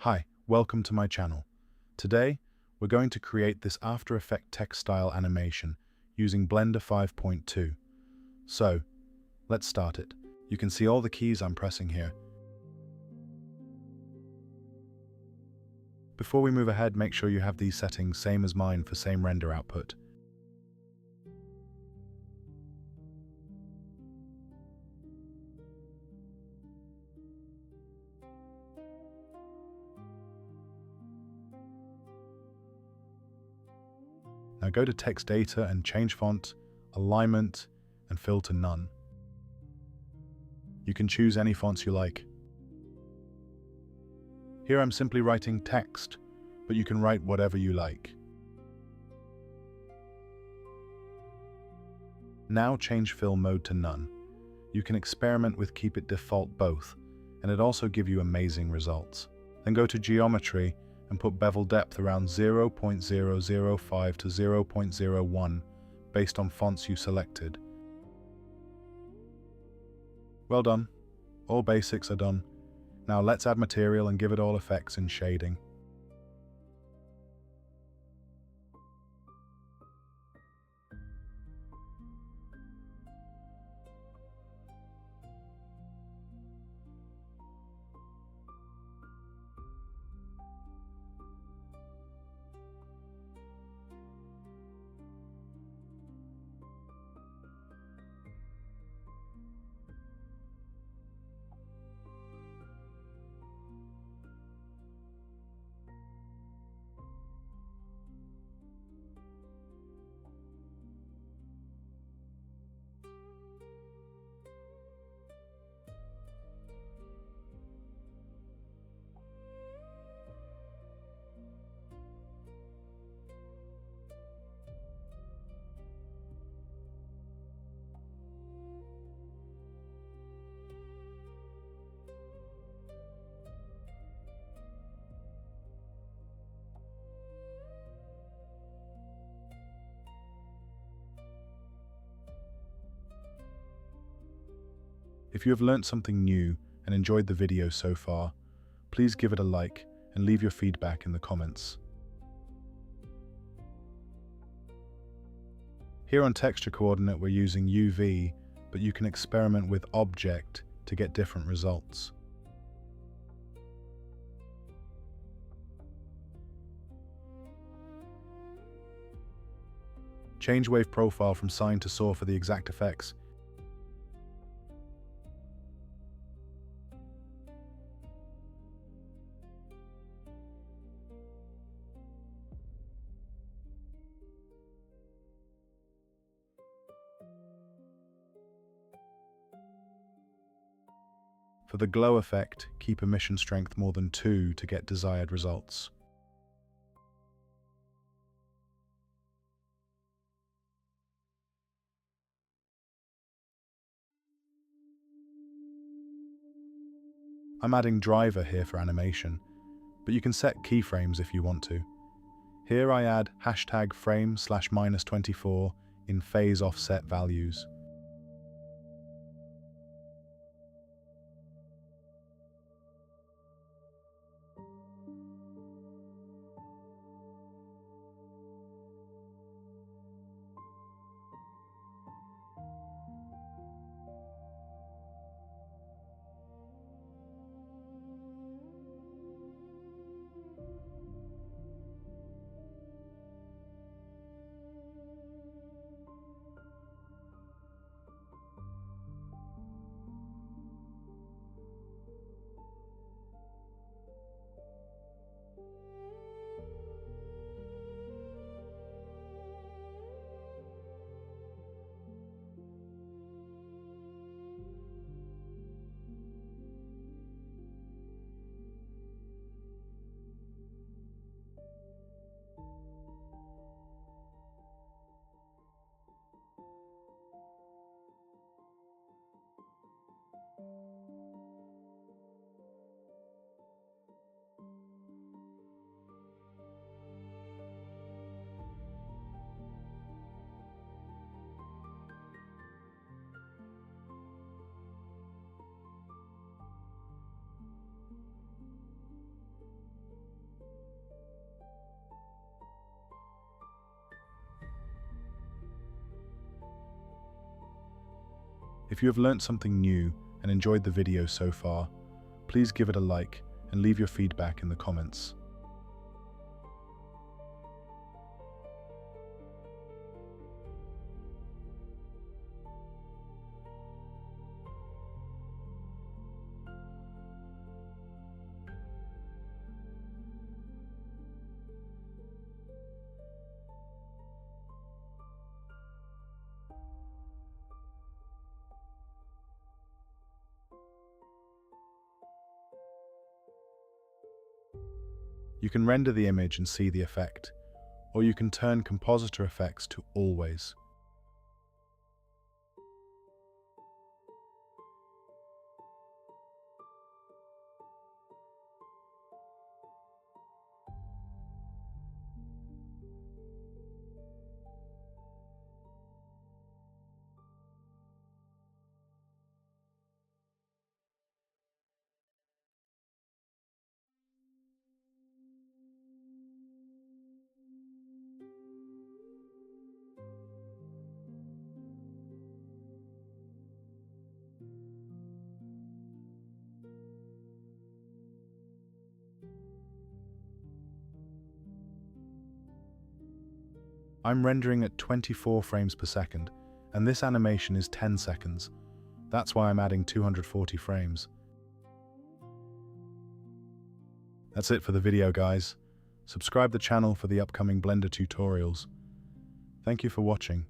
Hi, welcome to my channel. Today, we're going to create this After Effects text style animation using Blender 5.2. So, let's start it. You can see all the keys I'm pressing here. Before we move ahead, make sure you have these settings same as mine for same render output. Now go to text data and change font, alignment, and fill to none. You can choose any fonts you like. Here I'm simply writing text, but you can write whatever you like. Now change fill mode to none. You can experiment with keep it default both, and it also give you amazing results. Then go to geometry and put bevel depth around 0.005 to 0.01 based on fonts you selected. Well done. All basics are done. Now let's add material and give it all effects and shading. If you have learnt something new and enjoyed the video so far, please give it a like and leave your feedback in the comments. Here on texture coordinate we're using UV, but you can experiment with object to get different results. Change wave profile from sine to saw for the exact effects. For the glow effect, keep emission strength more than 2 to get desired results. I'm adding driver here for animation, but you can set keyframes if you want to. Here I add hashtag frame/-24 in phase offset values. If you have learned something new and enjoyed the video so far, please give it a like and leave your feedback in the comments. You can render the image and see the effect, or you can turn compositor effects to always. I'm rendering at 24 frames per second, and this animation is 10 seconds. That's why I'm adding 240 frames. That's it for the video, guys. Subscribe the channel for the upcoming Blender tutorials. Thank you for watching.